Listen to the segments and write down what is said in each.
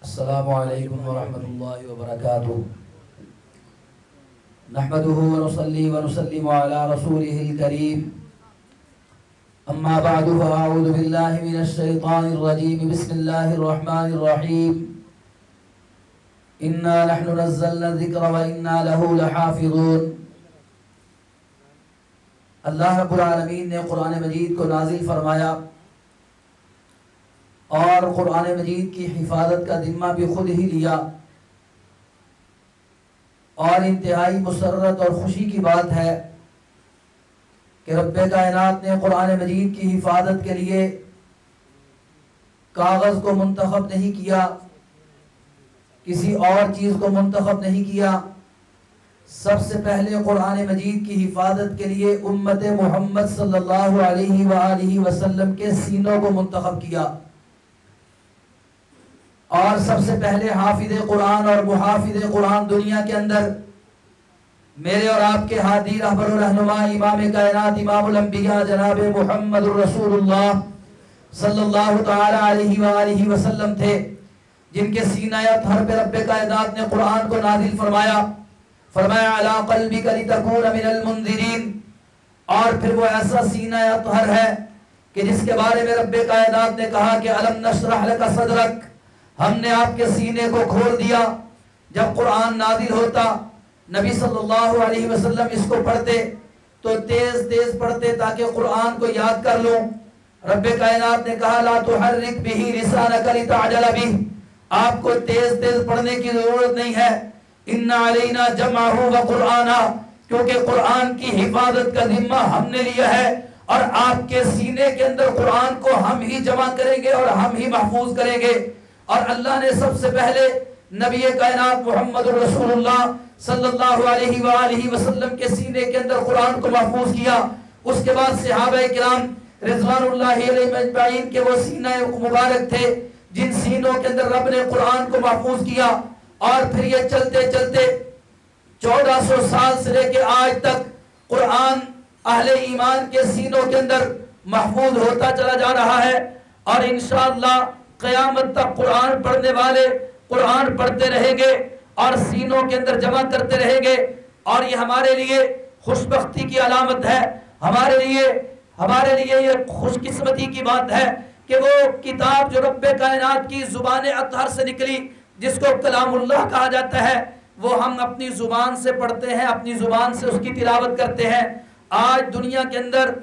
السلام علیکم ورحمۃ اللہ وبرکاتہ نحمده ونصلي ونسلم على رسوله الكريم اما بعد فاعوذ بالله من الشیطان الرجیم بسم اللہ الرحمن الرحیم انا نحن نزلنا الذکر وانا له لحافظون۔ اللہ رب العالمین نے قرآن مجید کو نازل فرمایا اور قرآن مجید کی حفاظت کا ذمہ بھی خود ہی لیا، اور انتہائی مسرت اور خوشی کی بات ہے کہ رب کائنات نے قرآن مجید کی حفاظت کے لیے کاغذ کو منتخب نہیں کیا، کسی اور چیز کو منتخب نہیں کیا، سب سے پہلے قرآن مجید کی حفاظت کے لیے امت محمد صلی اللہ علیہ وآلہ وسلم کے سینوں کو منتخب کیا، اور سب سے پہلے حافظ قرآن اور محافظ قرآن دنیا کے اندر میرے اور آپ کے ہادی رہبر و رہنما امام کائنات امام الانبیاء جناب محمد الرسول اللہ صلی اللہ تعالی علیہ وآلہ وسلم تھے، جن کے سینہ اطہر پہ رب کائنات نے قرآن کو نازل فرمایا علی قلبک لتکون من المنذرین، اور پھر وہ ایسا سینہ اطہر ہے کہ جس کے بارے میں رب کائنات نے کہا کہ الم نشرح لک صدرک، ہم نے آپ کے سینے کو کھول دیا۔ جب قرآن نازل ہوتا نبی صلی اللہ علیہ وسلم اس کو پڑھتے تو تیز تیز پڑھتے تاکہ قرآن کو یاد کر لوں۔ رب کائنات نے کہا لا تحرک بہ لسانک لتعجل بہ، آپ کو تیز تیز پڑھنے کی ضرورت نہیں ہے، ان علینا جمعہ وقرآنہ، کیونکہ قرآن کی حفاظت کا ذمہ ہم نے لیا ہے، اور آپ کے سینے کے اندر قرآن کو ہم ہی جمع کریں گے اور ہم ہی محفوظ کریں گے۔ اور اللہ نے سب سے پہلے نبی کائنات محمد رسول اللہ صلی اللہ علیہ وآلہ وسلم کے سینے کے اندر قرآن کو محفوظ کیا۔ اس کے بعد صحابہ کرام رضوان اللہ علیہم اجمعین کے وہ سینہ مبارک تھے جن سینوں کے اندر رب نے قرآن کو محفوظ کیا، اور پھر یہ چلتے چلتے 1400 سال سے لے کے آج تک قرآن اہل ایمان کے سینوں کے اندر محفوظ ہوتا چلا جا رہا ہے، اور انشاءاللہ قیامت تک قرآن پڑھنے والے قرآن پڑھتے رہیں گے اور سینوں کے اندر جمع کرتے رہیں گے، اور یہ ہمارے لیے خوش بختی کی علامت ہے، ہمارے لیے یہ خوش قسمتی کی بات ہے کہ وہ کتاب جو رب کائنات کی زبان اطہر سے نکلی، جس کو کلام اللہ کہا جاتا ہے، وہ ہم اپنی زبان سے پڑھتے ہیں، اپنی زبان سے اس کی تلاوت کرتے ہیں۔ آج دنیا کے اندر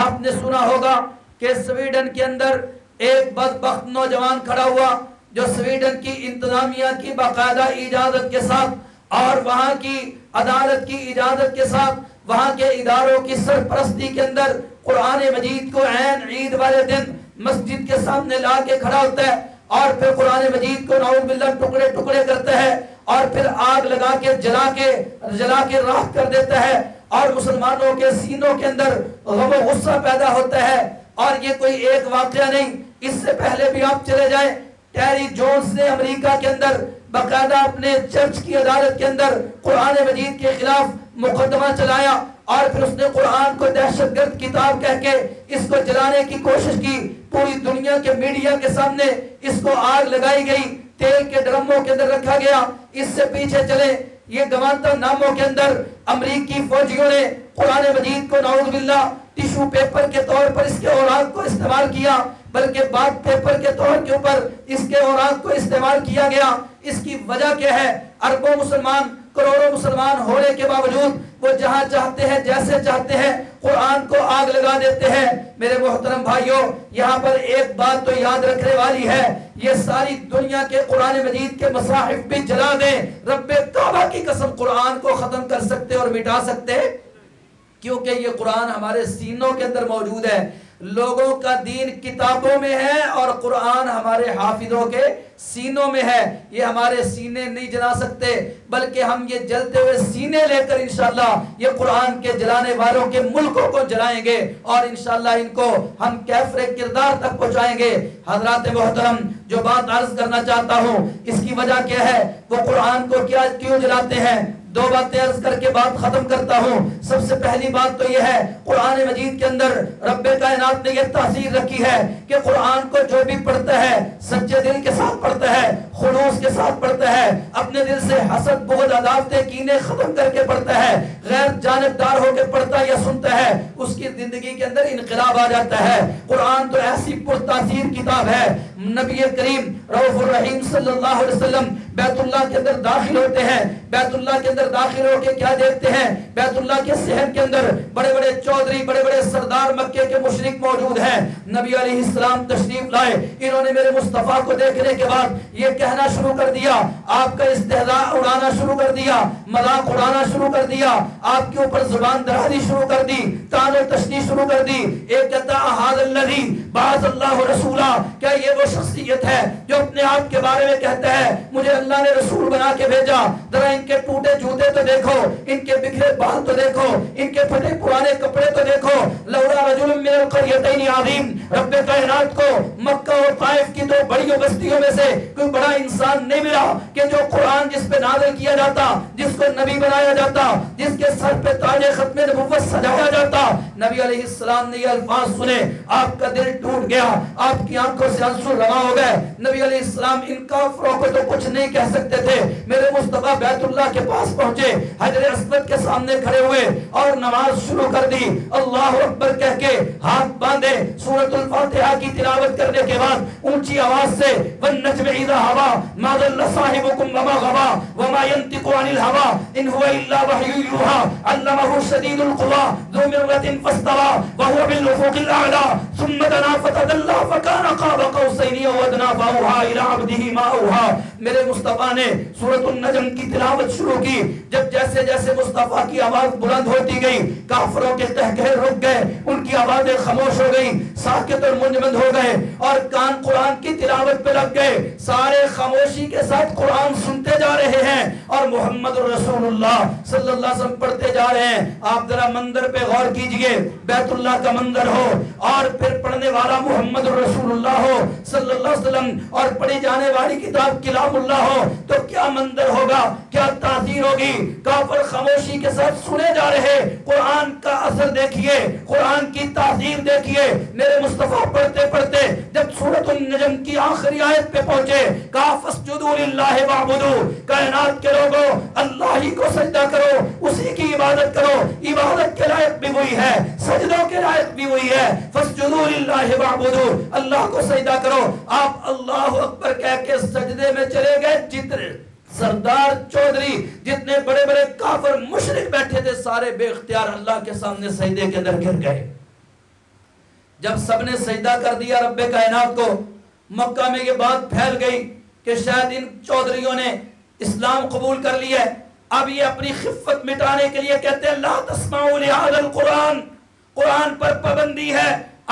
آپ نے سنا ہوگا کہ سویڈن کے اندر ایک بدبخت نوجوان کھڑا ہوا جو سویڈن کی انتظامیہ کی باقاعدہ اجازت کے ساتھ اور وہاں کی عدالت کی اجازت کے ساتھ وہاں کے اداروں کی سرپرستی کے اندر قرآن مجید کو عین عید والے دن مسجد کے سامنے لا کے کھڑا ہوتا ہے، اور پھر قرآن مجید کو نعوذ باللہ ٹکڑے ٹکڑے کرتا ہے، اور پھر آگ لگا کے جلا کے راکھ کر دیتا ہے، اور مسلمانوں کے سینوں کے اندر غم و غصہ پیدا ہوتا ہے۔ اور یہ کوئی ایک واقعہ نہیں، اس سے پہلے بھی آپ چلے جائیں، ٹیری جونز نے امریکہ کے اندر باقاعدہ اپنے چرچ کی عدالت کے اندر قرآن مجید کے خلاف مقدمہ چلایا، اور پھر اس نے قرآن کو دہشت گرد کتاب کہہ کے اس کو جلانے کی کوشش کی، پوری دنیا کے میڈیا کے سامنے اس کو آگ لگائی گئی، تیل کے ڈرموں کے اندر رکھا گیا۔ اس سے پیچھے چلے یہ گوانتا ناموں کے اندر امریکی فوجیوں نے قرآن مجید کو نعوذ باللہ ٹیشو پیپر کے طور پر اس کے اوراق کو استعمال کیا، بلکہ بات پیپر کے طور کے اوپر اس کے اوراق کو استعمال کیا گیا۔ اس کی وجہ کیا ہے؟ اربوں مسلمان، کروڑوں مسلمان ہونے کے باوجود وہ جہاں چاہتے ہیں جیسے چاہتے ہیں قرآن کو آگ لگا دیتے ہیں۔ میرے محترم بھائیوں، یہاں پر ایک بات تو یاد رکھنے والی ہے، یہ ساری دنیا کے قرآن مجید کے مصاحف بھی جلا دیں، رب کعبہ کی قسم قرآن کو ختم کر سکتے اور مٹا سکتے، کیونکہ یہ قرآن ہمارے سینوں کے اندر موجود ہے۔ لوگوں کا دین کتابوں میں ہے اور قرآن ہمارے حافظوں کے سینوں میں ہے۔ یہ ہمارے سینے نہیں جلا سکتے، بلکہ ہم یہ جلتے ہوئے سینے لے کر انشاءاللہ یہ قرآن کے جلانے والوں کے ملکوں کو جلائیں گے، اور انشاءاللہ ان کو ہم کیفر کردار تک پہنچائیں گے۔ حضرات محترم، جو بات عرض کرنا چاہتا ہوں، اس کی وجہ کیا ہے؟ وہ قرآن کو کیوں جلاتے ہیں؟ دو باتیں عرض کر کے بات ختم کرتا ہوں۔ سب سے پہلی بات تو یہ ہے، قرآن مجید کے اندر رب کائنات نے یہ تحذیر رکھی ہے کہ قرآن کو جو بھی پڑھتا ہے سچے دل کے ساتھ پڑھتا ہے، خلوص کے ساتھ پڑھتا ہے، اپنے دل سے حسد بغض عداوتیں کینے ختم کر کے پڑھتا ہے، غیر جانبدار ہو کے پڑھتا یا سنتا ہے، اس کی زندگی کے اندر انقلاب آ جاتا ہے۔ قرآن تو ایسی پرتاثیر کتاب ہے، نبی کریم رؤوف الرحیم صلی اللہ علیہ وسلم بیت اللہ کے اندر داخل ہوتے ہیں، بیت اللہ کے اندر داخل ہو کے کیا دیکھتے ہیں؟ بیت اللہ کے صحن کے اندر بڑے بڑے چودھری، بڑے بڑے سردار مکے کے مشرک موجود ہیں۔ نبی علیہ السلام تشریف لائے، انہوں نے میرے مصطفیٰ کو دیکھنے کے بعد یہ کہنا شروع کر دیا، آپ کا استہزاء اڑانا شروع کر دیا، مذاق اڑانا شروع کر دیا، آپ کے اوپر زبان درازی شروع کر دی، طعن و تشنیع شروع کر دی۔ ایک کہتا احاذ الذی بعث اللہ رسولا، کیا یہ وہ شخصیت ہے جو اپنے آپ کے بارے میں کہتا ہے مجھے اللہ نے رسول بنا کے بھیجا؟ ذرا ان کے ٹوٹے جوتے تو دیکھو، ان کے بکھرے بال تو دیکھو، ان کے پھٹے پرانے کپڑے تو دیکھو۔ لولا رجل من القریتین عظیم، رب کائنات کو مکہ اور طائف کی دو بڑی بستیوں میں سے کوئی بڑا انسان نہیں ملا کہ جو قرآن جس پہ نازل کیا جاتا، جس کو نبی بنایا جاتا، جس کے سر پہ تاج ختم نبوت سجایا جاتا۔ نبی علیہ السلام نے یہ الفاظ سنے، آپ کا دل ٹوٹ گیا، آپ کی آنکھوں سے آنسو رواں ہو گئے۔ نبی علیہ السلام ان کافروں کو تو کچھ نہیں کہہ سکتے تھے، میرے مصطفیٰ بیت اللہ کے پاس پہنچے، حجر اسود کے سامنے کھڑے ہوئے اور نماز شروع کر دی۔ اللہ اکبر کہہ کے ہاتھ باندھے، سورۃ الفاتحہ کی تلاوت کرنے کے بعد اونچی آواز سے والنجم اذا ہوا ما ضل صاحبکم وما غوا وما ينطق عن الهوى ان هو الا وحی یوحى علمه شدید القوى ذو مرة فاستوى وهو بالافق الاعلى ثم دنا فتدلى فكان قاب قوسين او ادنى فاوحى الى عبده ما اوحى۔ میرے مصطفیٰ نے سورۃ النجم کی تلاوت شروع کی، جب جیسے جیسے مصطفیٰ کی آواز بلند ہوتی گئی کافروں کے قہقہے رک گئے، ان کی آوازیں خاموش ہو گئی، ساکت اور منجمد ہو گئے اور کان قرآن کی تلاوت پہ لگ گئے، سارے خاموشی کے ساتھ قرآن سنتے جا رہے ہیں اور محمد رسول اللہ صلی اللہ علیہ وسلم پڑھتے جا رہے ہیں۔ آپ ذرا منظر پہ غور کیجئے، بیت اللہ کا منظر ہو اور پھر پڑھنے والا محمد رسول اللہ ہو صلی اللہ علیہ وسلم اور پڑھی جانے والی کتاب کلام اللہ ہو تو کیا منظر ہوگا، کیا تاثیر ہوگی۔ کافر خاموشی کے ساتھ سنے جا رہے، قرآن کا اثر دیکھیے، قرآن کی تاثیر دیکھیے۔ میرے مصطفیٰ پڑھتے پڑھتے جب سورۃ النجم کی آخری آیت پہ پہنچے کہا فاسجدوا للہ واعبدوا، کائنات کے لوگوں اللہ ہی کو سجدہ کرو، اسی کی عبادت کرو، عبادت کے لائق بھی وہی ہے، سجدوں کے لائق بھی وہی ہے۔ فاسجدوا للہ واعبدوا، اللہ کو سجدہ کرو۔ آپ اللہ اکبر کہہ کے سجدے میں چلے گئے، جتنے سردار چودھری جتنے بڑے بڑے کافر مشرک بیٹھے تھے سارے بے اختیار اللہ کے سامنے سجدے کے اندر گر گئے۔ جب سب نے سجدہ کر دیا رب کائنات کو، مکہ میں یہ بات پھیل گئی کہ شاید ان چودھریوں نے اسلام قبول کر لیا ہے۔ اب یہ اپنی خفت مٹانے کے لیے کہتے ہیں لا تسمعوا لہذا القرآن، قرآن پر پابندی ہے،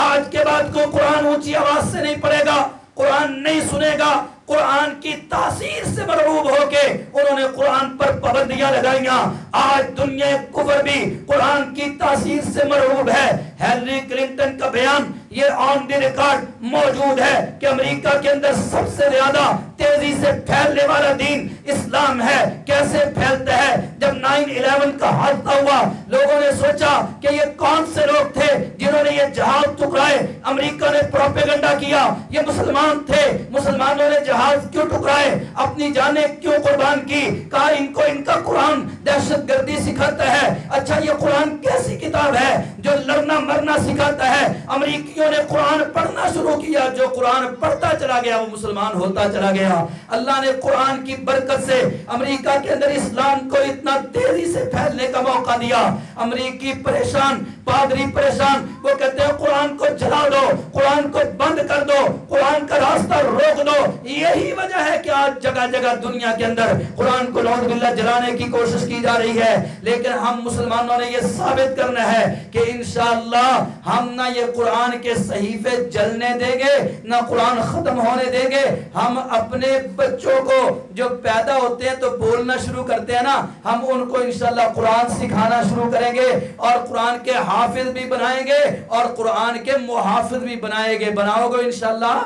آج کے بعد کو قرآن اونچی آواز سے نہیں پڑھے گا، قرآن نہیں سنے گا۔ قرآن کی تاثیر سے مرعوب ہو کے انہوں نے قرآن پر پابندیاں لگائیاں۔ آج دنیا کفر بھی قرآن کی تاثیر سے مرعوب ہے۔ ہیلری کلنٹن کا بیان یہ آن دی ریکارڈ موجود ہے کہ امریکہ کے اندر سب سے زیادہ تیزی سے پھیلنے والا دین اسلام ہے۔ کیسے پھیلتا ہے؟ جب 9/11 کا حادثہ ہوا لوگوں نے سوچا کہ یہ کون سے لوگ تھے جنہوں نے یہ جہاز ٹکرائے، امریکہ نے پروپیگنڈا کیا یہ مسلمان تھے، مسلمانوں نے جہاز کیوں ٹکرائے، اپنی جانیں کیوں قربان کی، کہا ان کو ان کا قرآن دہشت گردی سکھاتا ہے۔ اچھا یہ قرآن کیسی کتاب ہے جو لڑنا مرنا سکھاتا ہے؟ امریکیوں نے قرآن پڑھنا شروع کیا، جو قرآن پڑھتا چلا گیا وہ مسلمان ہوتا چلا گیا۔ اللہ نے قرآن کی برکت سے امریکہ کے اندر اسلام کو اتنا تیزی سے پھیلنے کا موقع دیا۔ امریکی پریشان، پادری پریشان، وہ کہتے ہیں قرآن کو جلا دو، قرآن کو بند کر دو، قرآن کا راستہ روک دو۔ یہی وجہ ہے کہ آج جگہ جگہ دنیا کے اندر قرآن کو نعوذ باللہ جلانے کی کوشش کی جا رہی ہے۔ لیکن ہم مسلمانوں نے یہ ثابت کرنا ہے کہ انشاءاللہ ہم نہ یہ قرآن کے صحیفے جلنے دیں گے نہ قرآن ختم ہونے دیں گے۔ ہم اپنے بچوں کو جو پیدا ہوتے ہیں تو بولنا شروع کرتے ہیں نا، ہم ان کو انشاءاللہ قرآن سکھانا شروع کریں گے اور قرآن کے حافظ بھی بنائیں گے اور قرآن کے محافظ بھی بنائیں گے۔ بناؤ گے انشاءاللہ۔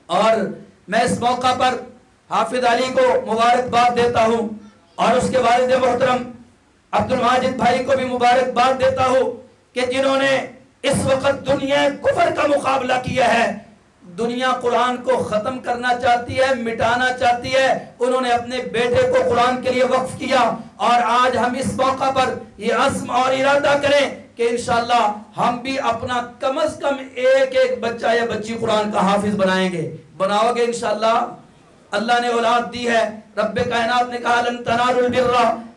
اور میں اس موقع پر حافظ علی کو مبارکباد دیتا ہوں اور اس کے والد محترم عبد الماجد بھائی کو بھی مبارکباد دیتا ہوں کہ جنہوں نے اس وقت دنیا کفر کا مقابلہ کیا ہے۔ دنیا قرآن کو ختم کرنا چاہتی ہے، مٹانا چاہتی ہے، انہوں نے اپنے بیٹے کو قرآن کے لیے وقف کیا، اور آج ہم اس موقع پر یہ عزم اور ارادہ کریں کہ انشاءاللہ ہم بھی اپنا کم از کم ایک بچہ یا بچی قرآن کا حافظ بنائیں گے۔ بناؤ گے انشاءاللہ؟ اللہ نے اولاد دی ہے، رب کائنات نے کہا لن تنالوا البر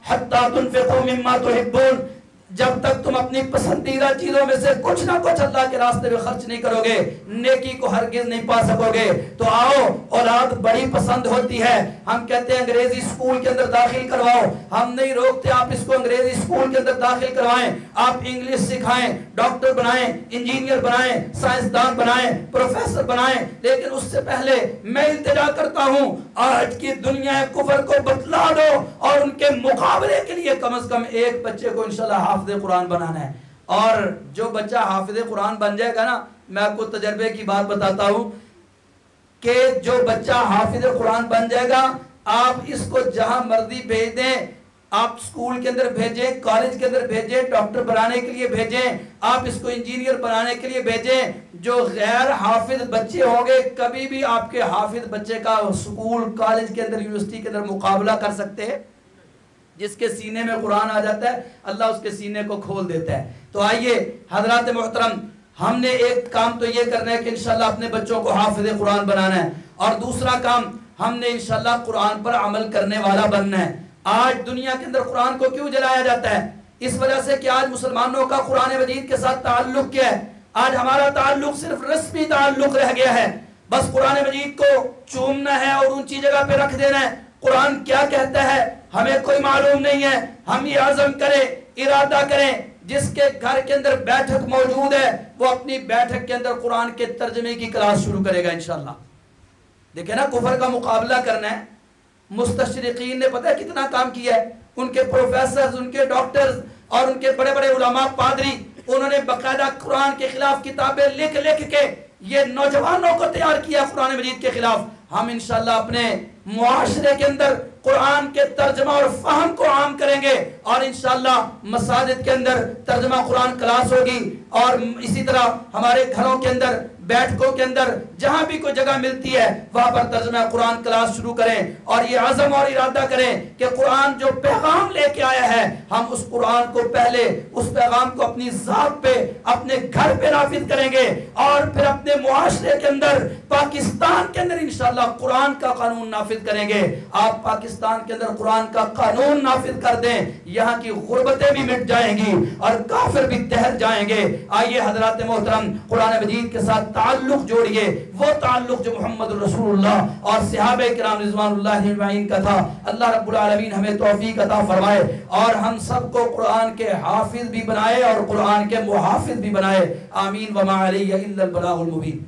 حتی تنفقوا مما تحبون، جب تک تم اپنی پسندیدہ چیزوں میں سے کچھ نہ کچھ اللہ کے راستے میں خرچ نہیں کرو گے، نیکی کو ہرگز نہیں پا سکو گے۔ تو آؤ، اولاد بڑی پسند ہوتی ہے، ہم کہتے ہیں انگریزی اسکول کے اندر داخل کرواؤ، ہم نہیں روکتے آپ اس کو انگریزی اسکول کے اندر داخل کروائیں، آپ انگلش سکھائیں، ڈاکٹر بنائیں، انجینئر بنائیں، سائنسدان بنائیں، پروفیسر بنائیں، لیکن اس سے پہلے میں التجا کرتا ہوں آج کی دنیا کفر کو بتلا دو، اور ان کے مقابلے کے لیے کم از کم ایک بچے کو انشاءاللہ حافظ قرآن بنانا ہے۔ اور جو بچہ حافظ قرآن بن جائے گا نا، میں آپ کو تجربے کی بات بتاتا ہوں کہ جو بچہ حافظ قرآن بن جائے گا، آپ اس کو جہاں مرضی بھیج دیں، آپ سکول کے اندر بھیجیں، کالج کے اندر بھیجیں، ڈاکٹر بنانے کے لیے بھیجیں، آپ اس کو انجینئر بنانے کے لیے بھیجیں، جو غیر حافظ بچے ہوں گے کبھی بھی آپ کے حافظ بچے کا سکول، کالج کے اندر، یونیورسٹی کے اندر مقابلہ کر سکتے ہیں؟ جس کے سینے میں قرآن آ جاتا ہے اللہ اس کے سینے کو کھول دیتا ہے۔ تو آئیے حضرات محترم، ہم نے ایک کام تو یہ کرنا ہے کہ انشاءاللہ اپنے بچوں کو حافظ قرآن بنانا ہے، اور دوسرا کام ہم نے انشاءاللہ قرآن پر عمل کرنے والا بننا ہے۔ آج دنیا کے اندر قرآن کو کیوں جلایا جاتا ہے؟ اس وجہ سے کہ آج مسلمانوں کا قرآن مجید کے ساتھ تعلق کیا ہے؟ آج ہمارا تعلق صرف رسمی تعلق رہ گیا ہے، بس قرآن مجید کو چومنا ہے اور اونچی جگہ پہ رکھ دینا ہے۔ قرآن کیا کہتا ہے ہمیں کوئی معلوم نہیں ہے۔ ہم یہ عزم کریں، ارادہ کریں، جس کے گھر کے اندر بیٹھک موجود ہے وہ اپنی بیٹھک کے اندر قرآن کے ترجمے کی کلاس شروع کرے گا انشاءاللہ۔ دیکھیں نا، کفر کا مقابلہ کرنا ہے، مستشرقین نے پتہ ہے کتنا کام کیا ہے، ان کے پروفیسرز، ان کے ڈاکٹرز اور ان کے بڑے بڑے علماء، پادری، انہوں نے باقاعدہ قرآن کے خلاف کتابیں لکھ کے یہ نوجوانوں کو تیار کیا قرآن مجید کے خلاف۔ ہم انشاءاللہ اپنے معاشرے کے اندر قرآن کے ترجمہ اور فہم کو عام کریں گے، اور انشاءاللہ مساجد کے اندر ترجمہ قرآن کلاس ہوگی، اور اسی طرح ہمارے گھروں کے اندر، بیٹھکوں کے اندر، جہاں بھی کوئی جگہ ملتی ہے وہاں پر ترجمہ قرآن کلاس شروع کریں، اور یہ عزم اور ارادہ کریں کہ قرآن جو پیغام لے کے آیا ہے ہم اس قرآن کو پہلے، اس پیغام کو اپنی ذات پہ، اپنے گھر پہ نافذ کریں گے، اور پھر اپنے معاشرے کے اندر، پاکستان کے اندر انشاءاللہ قرآن کا قانون نافذ کریں گے۔ آپ پاکستان کے اندر قرآن کا قانون نافذ کر دیں، یہاں کی غربتیں بھی مٹ جائیں گی اور کافر بھی تہر جائیں گے۔ آئیے حضرات محترم، قرآن مجید کے ساتھ تعلق جوڑیے، وہ تعلق جو محمد رسول اللہ اور صحابہ کرام رضوان اللہ اجمعین کا تھا۔ اللہ رب العالمین ہمیں توفیق عطا فرمائے اور ہم سب کو قرآن کے حافظ بھی بنائے اور قرآن کے محافظ بھی بنائے۔ آمین وما علیہ الا البلاغ المبین۔